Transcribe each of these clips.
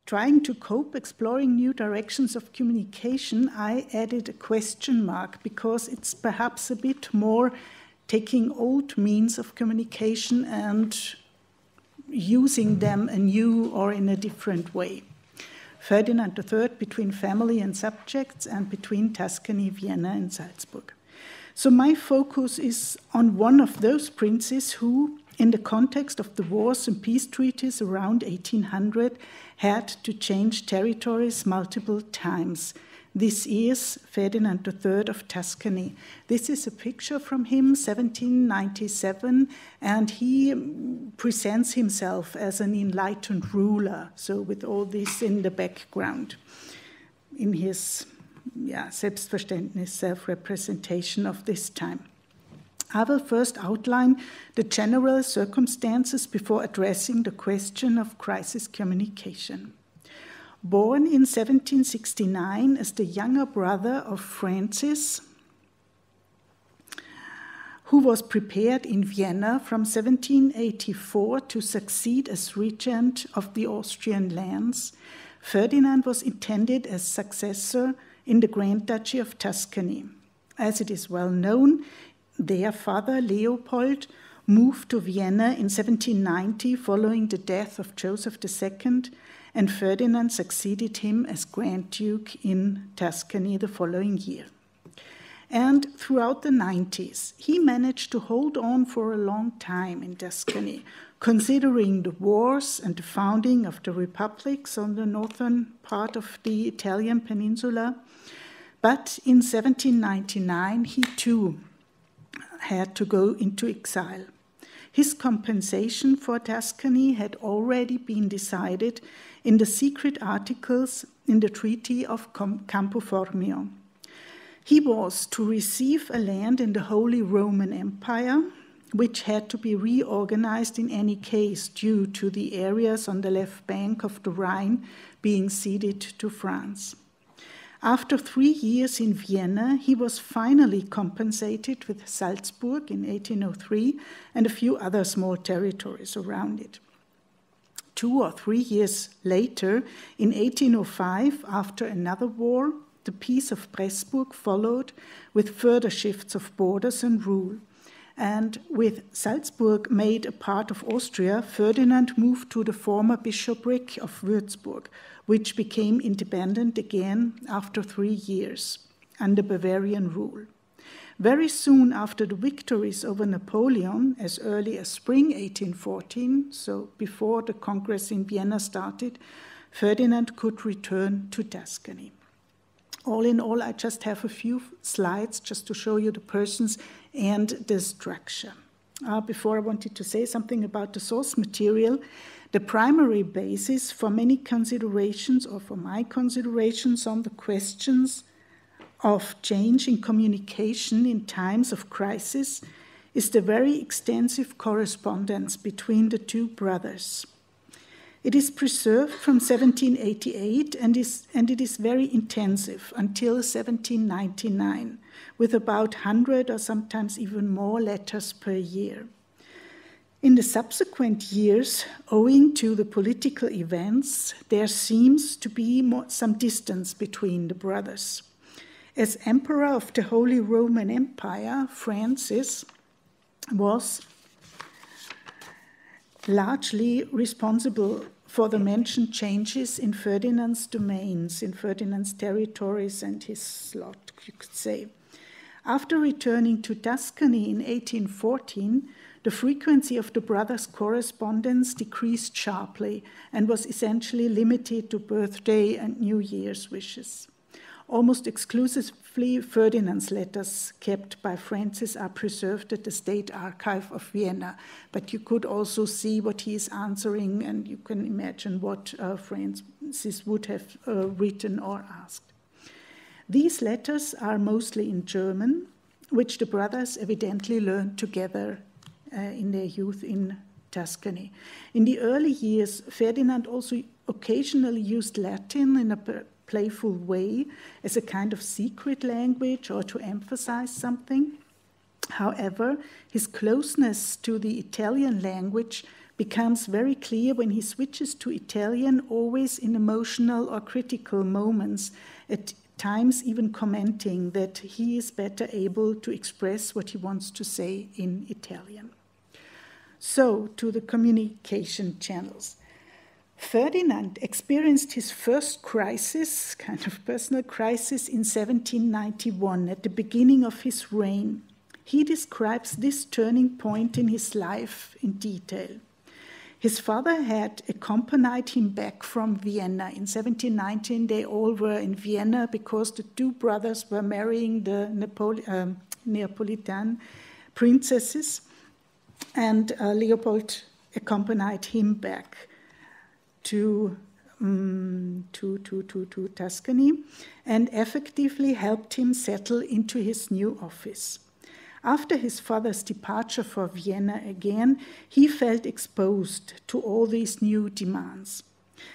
trying to cope, exploring new directions of communication, I added a question mark because it's perhaps a bit more taking old means of communication and using them anew or in a different way. Ferdinand III between family and subjects, and between Tuscany, Vienna and Salzburg. So my focus is on one of those princes who, in the context of the wars and peace treaties around 1800, had to change territories multiple times. This is Ferdinand III of Tuscany. This is a picture from him, 1797, and he presents himself as an enlightened ruler, so with all this in the background, in his Selbstverständnis, self-representation of this time. I will first outline the general circumstances before addressing the question of crisis communication. Born in 1769 as the younger brother of Francis, who was prepared in Vienna from 1784 to succeed as regent of the Austrian lands, Ferdinand was intended as successor in the Grand Duchy of Tuscany. As it is well known, their father, Leopold, moved to Vienna in 1790 following the death of Joseph II, and Ferdinand succeeded him as Grand Duke in Tuscany the following year. And throughout the 90s, he managed to hold on for a long time in Tuscany, considering the wars and the founding of the republics on the northern part of the Italian peninsula. But in 1799, he too had to go into exile. His compensation for Tuscany had already been decided in the secret articles in the Treaty of Campo Formio. He was to receive a land in the Holy Roman Empire, which had to be reorganized in any case due to the areas on the left bank of the Rhine being ceded to France. After 3 years in Vienna, he was finally compensated with Salzburg in 1803 and a few other small territories around it. 2 or 3 years later, in 1805, after another war, the Peace of Pressburg followed with further shifts of borders and rule. And with Salzburg made a part of Austria, Ferdinand moved to the former bishopric of Würzburg, which became independent again after 3 years under Bavarian rule. Very soon after the victories over Napoleon, as early as spring 1814, so before the Congress in Vienna started, Ferdinand could return to Tuscany. All in all, I just have a few slides just to show you the persons and the structure. Before I wanted to say something about the source material, the primary basis for many considerations, or for my considerations on the questions of change in communication in times of crisis, is the very extensive correspondence between the two brothers. It is preserved from 1788 and it is very intensive until 1799, with about 100 or sometimes even more letters per year. In the subsequent years, owing to the political events, there seems to be some distance between the brothers. As Emperor of the Holy Roman Empire, Francis was largely responsible for the mentioned changes in Ferdinand's domains, in Ferdinand's territories and his slot, you could say. After returning to Tuscany in 1814, the frequency of the brothers' correspondence decreased sharply and was essentially limited to birthday and New Year's wishes. Almost exclusively, Ferdinand's letters kept by Francis are preserved at the State Archive of Vienna, but you could also see what he is answering, and you can imagine what Francis would have written or asked. These letters are mostly in German, which the brothers evidently learned together in their youth in Tuscany. In the early years, Ferdinand also occasionally used Latin in a playful way as a kind of secret language or to emphasize something. However, his closeness to the Italian language becomes very clear when he switches to Italian, always in emotional or critical moments, at times even commenting that he is better able to express what he wants to say in Italian. So, to the communication channels. Ferdinand experienced his first crisis, kind of personal crisis, in 1791, at the beginning of his reign. He describes this turning point in his life in detail. His father had accompanied him back from Vienna. In 1719, they all were in Vienna because the two brothers were marrying the Neapolitan princesses, and Leopold accompanied him back to Tuscany and effectively helped him settle into his new office. After his father's departure for Vienna again, he felt exposed to all these new demands.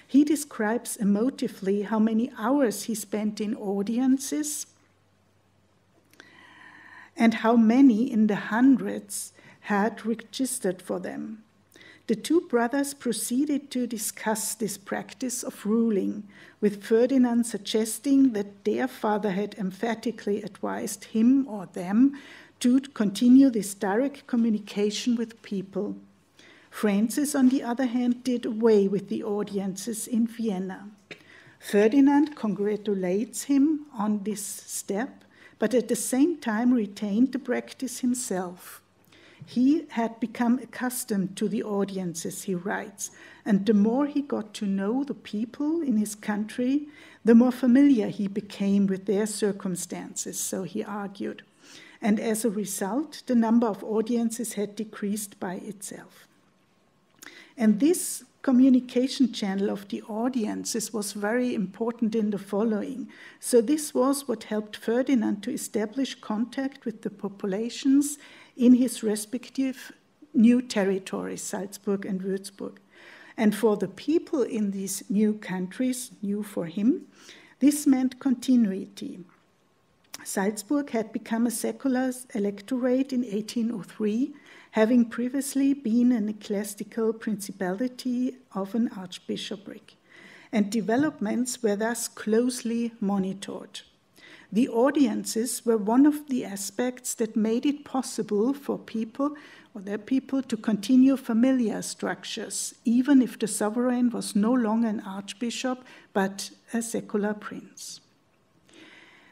He describes emotively how many hours he spent in audiences and how many in the hundreds had registered for them. The two brothers proceeded to discuss this practice of ruling, with Ferdinand suggesting that their father had emphatically advised him or them to continue this direct communication with people. Francis, on the other hand, did away with the audiences in Vienna. Ferdinand congratulates him on this step, but at the same time retained the practice himself. He had become accustomed to the audiences, he writes, and the more he got to know the people in his country, the more familiar he became with their circumstances, so he argued. And as a result, the number of audiences had decreased by itself. And this communication channel of the audiences was very important in the following. So this was what helped Ferdinand to establish contact with the populations in his respective new territories, Salzburg and Würzburg. And for the people in these new countries, new for him, this meant continuity. Salzburg had become a secular electorate in 1803, having previously been an ecclesiastical principality of an archbishopric, and developments were thus closely monitored. The audiences were one of the aspects that made it possible for people or their people to continue familiar structures, even if the sovereign was no longer an archbishop but a secular prince.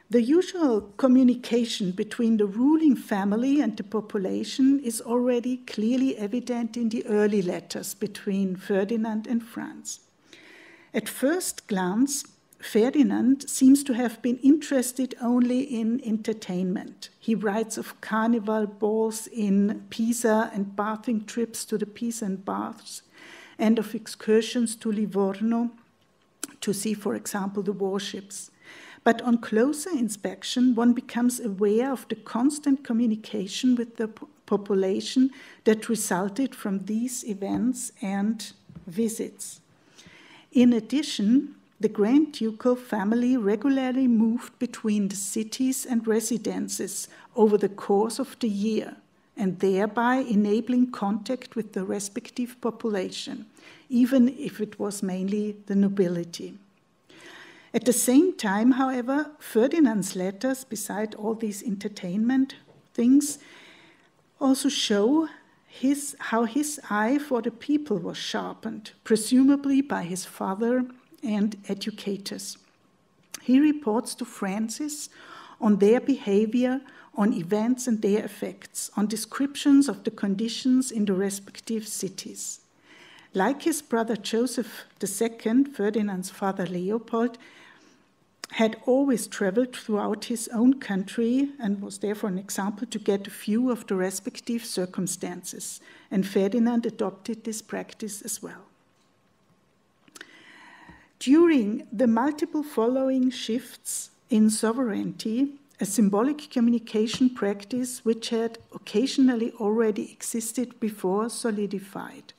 The usual communication between the ruling family and the population is already clearly evident in the early letters between Ferdinand and Franz. At first glance, Ferdinand seems to have been interested only in entertainment. He writes of carnival balls in Pisa and bathing trips to the Pisan baths, and of excursions to Livorno to see, for example, the warships. But on closer inspection, one becomes aware of the constant communication with the population that resulted from these events and visits. In addition, the Grand Ducal family regularly moved between the cities and residences over the course of the year, and thereby enabling contact with the respective population, even if it was mainly the nobility. At the same time, however, Ferdinand's letters, beside all these entertainment things, also show how his eye for the people was sharpened, presumably by his father and educators. He reports to Francis on their behavior, on events and their effects, on descriptions of the conditions in the respective cities. Like his brother Joseph II, Ferdinand's father Leopold had always traveled throughout his own country and was therefore an example to get a view of the respective circumstances, and Ferdinand adopted this practice as well. During the multiple following shifts in sovereignty, a symbolic communication practice which had occasionally already existed before solidified.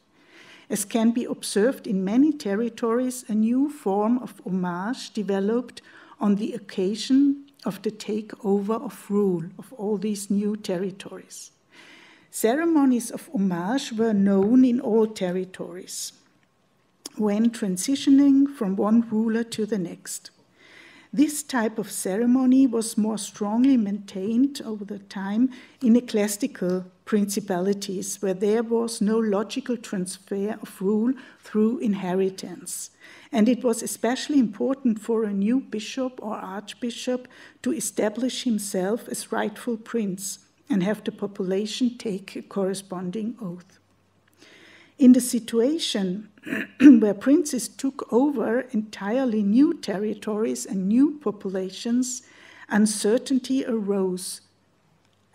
As can be observed in many territories, a new form of homage developed on the occasion of the takeover of rule of all these new territories. Ceremonies of homage were known in all territories when transitioning from one ruler to the next. This type of ceremony was more strongly maintained over the time in ecclesiastical principalities, where there was no logical transfer of rule through inheritance. And it was especially important for a new bishop or archbishop to establish himself as rightful prince and have the population take a corresponding oath. In the situation where princes took over entirely new territories and new populations, uncertainty arose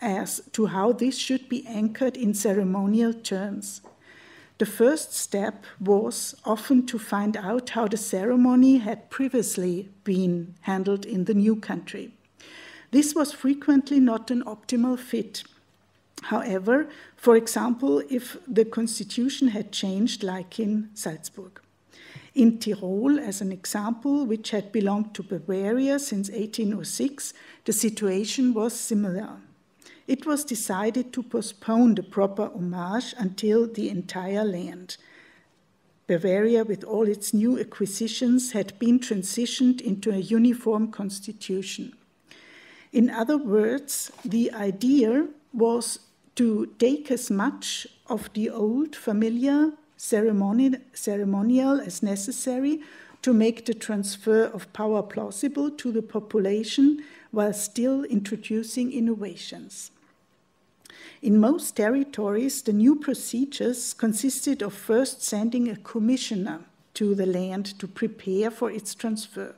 as to how this should be anchored in ceremonial terms. The first step was often to find out how the ceremony had previously been handled in the new country. This was frequently not an optimal fit. However, for example, if the constitution had changed, like in Salzburg. In Tyrol, as an example, which had belonged to Bavaria since 1806, the situation was similar. It was decided to postpone the proper homage until the entire land, Bavaria, with all its new acquisitions, had been transitioned into a uniform constitution. In other words, the idea was to take as much of the old familiar ceremonial as necessary to make the transfer of power plausible to the population while still introducing innovations. In most territories, the new procedures consisted of first sending a commissioner to the land to prepare for its transfer.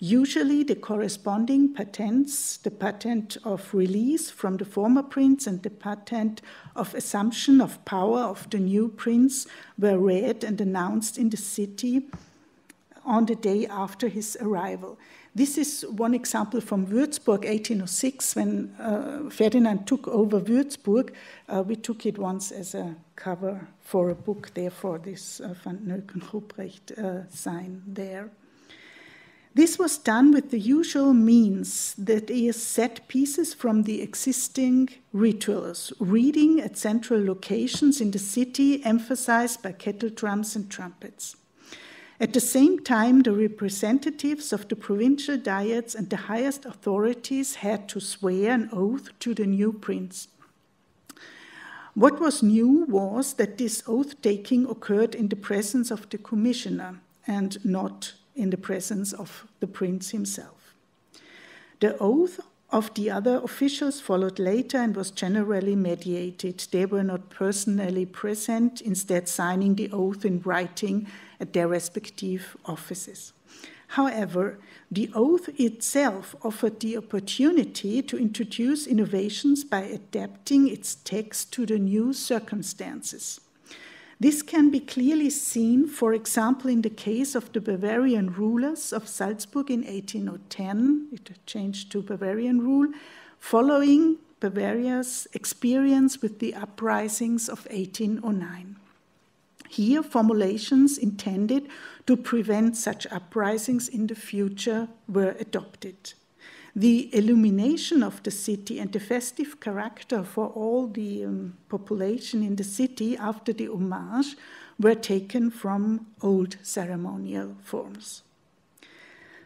Usually the corresponding patents, the patent of release from the former prince and the patent of assumption of power of the new prince, were read and announced in the city on the day after his arrival. This is one example from Würzburg, 1806, when Ferdinand took over Würzburg. We took it once as a cover for a book, therefore this Van Neuken-Ruprecht sign there. This was done with the usual means, that is, set pieces from the existing rituals, reading at central locations in the city, emphasized by kettle drums and trumpets. At the same time, the representatives of the provincial diets and the highest authorities had to swear an oath to the new prince. What was new was that this oath-taking occurred in the presence of the commissioner and not in the presence of the prince himself. The oath of the other officials followed later and was generally mediated. They were not personally present, instead signing the oath in writing at their respective offices. However, the oath itself offered the opportunity to introduce innovations by adapting its text to the new circumstances. This can be clearly seen, for example, in the case of the Bavarian rulers of Salzburg in 1810. It changed to Bavarian rule, following Bavaria's experience with the uprisings of 1809. Here, formulations intended to prevent such uprisings in the future were adopted. The illumination of the city and the festive character for all the population in the city after the homage were taken from old ceremonial forms.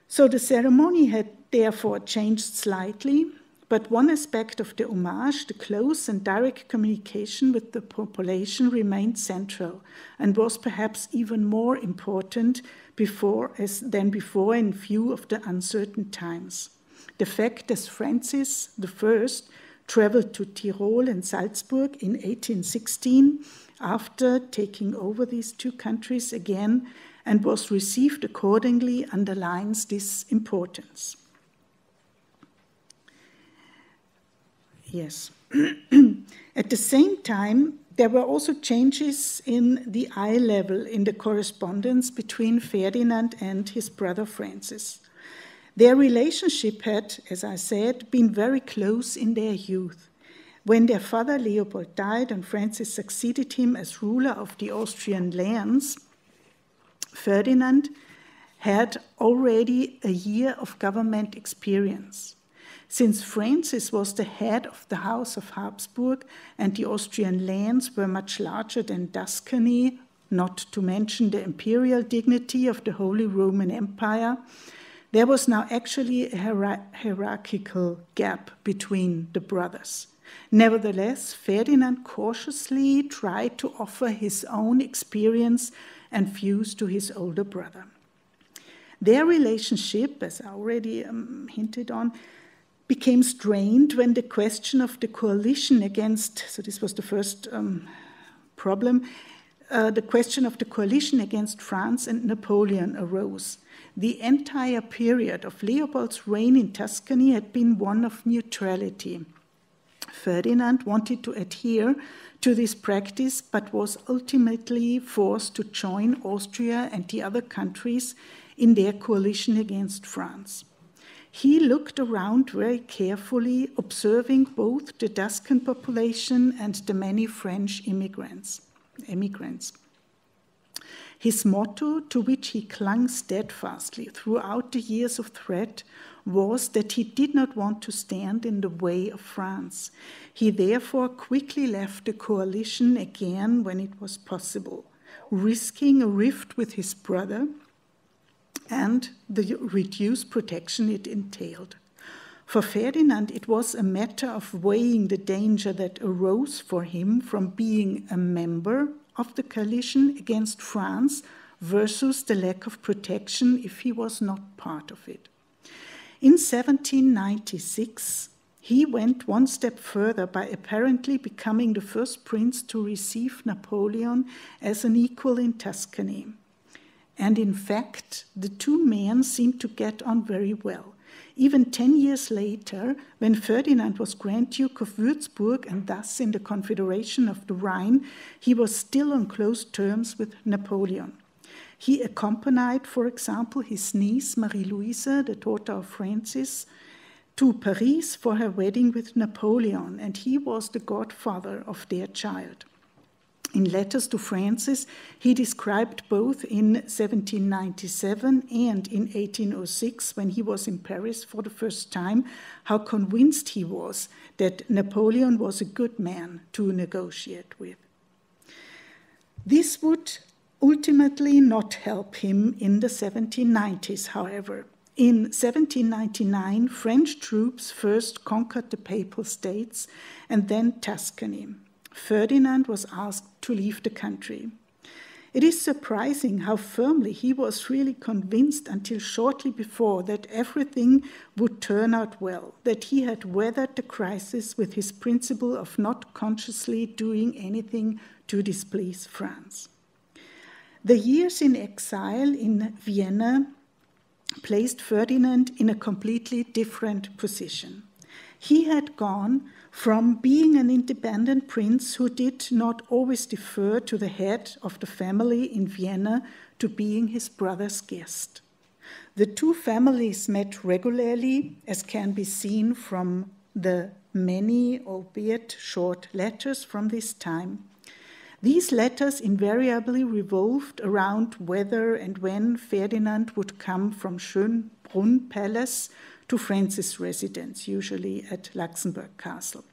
So the ceremony had therefore changed slightly, but one aspect of the homage, the close and direct communication with the population, remained central and was perhaps even more important than before in view of the uncertain times. The fact that Francis I traveled to Tyrol and Salzburg in 1816 after taking over these two countries again and was received accordingly underlines this importance. Yes. At the same time, there were also changes in the eye level in the correspondence between Ferdinand and his brother Francis. Their relationship had, as I said, been very close in their youth. When their father Leopold died and Francis succeeded him as ruler of the Austrian lands, Ferdinand had already a year of government experience. Since Francis was the head of the House of Habsburg and the Austrian lands were much larger than Tuscany, not to mention the imperial dignity of the Holy Roman Empire, there was now actually a hierarchical gap between the brothers. Nevertheless, Ferdinand cautiously tried to offer his own experience and views to his older brother. Their relationship, as I already hinted on, became strained when the question of the coalition against, so this was the first problem, the question of the coalition against France and Napoleon arose. The entire period of Leopold's reign in Tuscany had been one of neutrality. Ferdinand wanted to adhere to this practice, but was ultimately forced to join Austria and the other countries in their coalition against France. He looked around very carefully, observing both the Tuscan population and the many French immigrants. His motto, to which he clung steadfastly throughout the years of threat, was that he did not want to stand in the way of France. He therefore quickly left the coalition again when it was possible, risking a rift with his brother and the reduced protection it entailed. For Ferdinand, it was a matter of weighing the danger that arose for him from being a member of the coalition against France versus the lack of protection if he was not part of it. In 1796, he went one step further by apparently becoming the first prince to receive Napoleon as an equal in Tuscany. And in fact, the two men seemed to get on very well. Even 10 years later, when Ferdinand was Grand Duke of Würzburg and thus in the Confederation of the Rhine, he was still on close terms with Napoleon. He accompanied, for example, his niece Marie-Louise, the daughter of Francis, to Paris for her wedding with Napoleon, and he was the godfather of their child. In letters to Francis, he described both in 1797 and in 1806, when he was in Paris for the first time, how convinced he was that Napoleon was a good man to negotiate with. This would ultimately not help him in the 1790s, however. In 1799, French troops first conquered the Papal States and then Tuscany. Ferdinand was asked to leave the country. It is surprising how firmly he was really convinced until shortly before that everything would turn out well, that he had weathered the crisis with his principle of not consciously doing anything to displease France. The years in exile in Vienna placed Ferdinand in a completely different position. He had gone from being an independent prince who did not always defer to the head of the family in Vienna to being his brother's guest. The two families met regularly, as can be seen from the many, albeit short, letters from this time. These letters invariably revolved around whether and when Ferdinand would come from Schönbrunn Palace to Francis' residence, usually at Luxembourg Castle.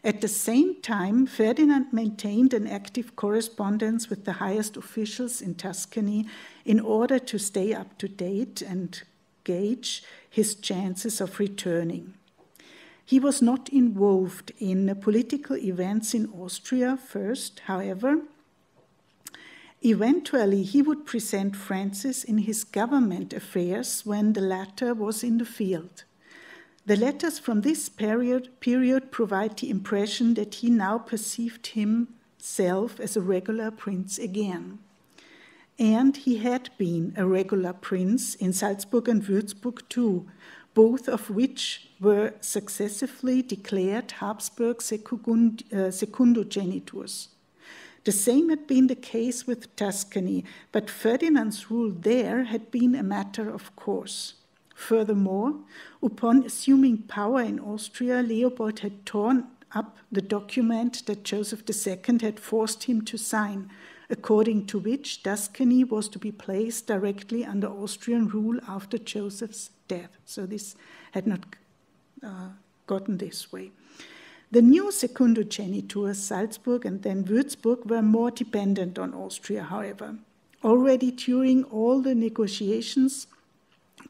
At the same time, Ferdinand maintained an active correspondence with the highest officials in Tuscany in order to stay up to date and gauge his chances of returning. He was not involved in political events in Austria first, however. Eventually, he would present Francis in his government affairs when the latter was in the field. The letters from this period provide the impression that he now perceived himself as a regular prince again. And he had been a regular prince in Salzburg and Würzburg too, both of which were successively declared Habsburg sekundogenitors. The same had been the case with Tuscany, but Ferdinand's rule there had been a matter of course. Furthermore, upon assuming power in Austria, Leopold had torn up the document that Joseph II had forced him to sign, according to which Tuscany was to be placed directly under Austrian rule after Joseph's death. So this had not gotten this way. The new secondogenitors, Salzburg and then Würzburg, were more dependent on Austria, however. Already during all the negotiations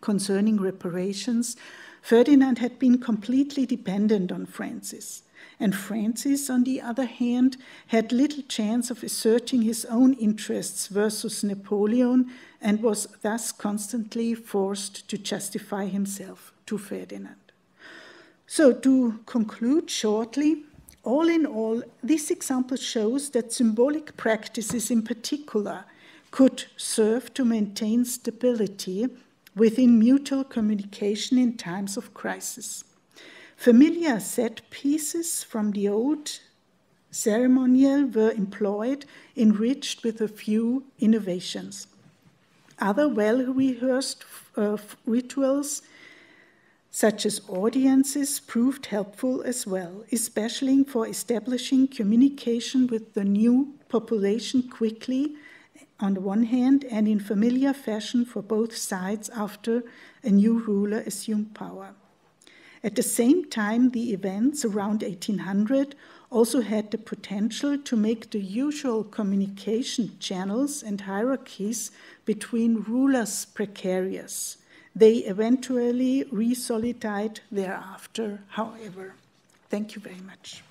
concerning reparations, Ferdinand had been completely dependent on Francis. And Francis, on the other hand, had little chance of asserting his own interests versus Napoleon and was thus constantly forced to justify himself to Ferdinand. So to conclude shortly, all in all, this example shows that symbolic practices in particular could serve to maintain stability within mutual communication in times of crisis. Familiar set pieces from the old ceremonial were employed, enriched with a few innovations. Other well-rehearsed rituals, such as audiences, proved helpful as well, especially for establishing communication with the new population quickly, on the one hand, and in familiar fashion for both sides after a new ruler assumed power. At the same time, the events around 1800 also had the potential to make the usual communication channels and hierarchies between rulers precarious. They eventually re-solidified thereafter, however. Thank you very much.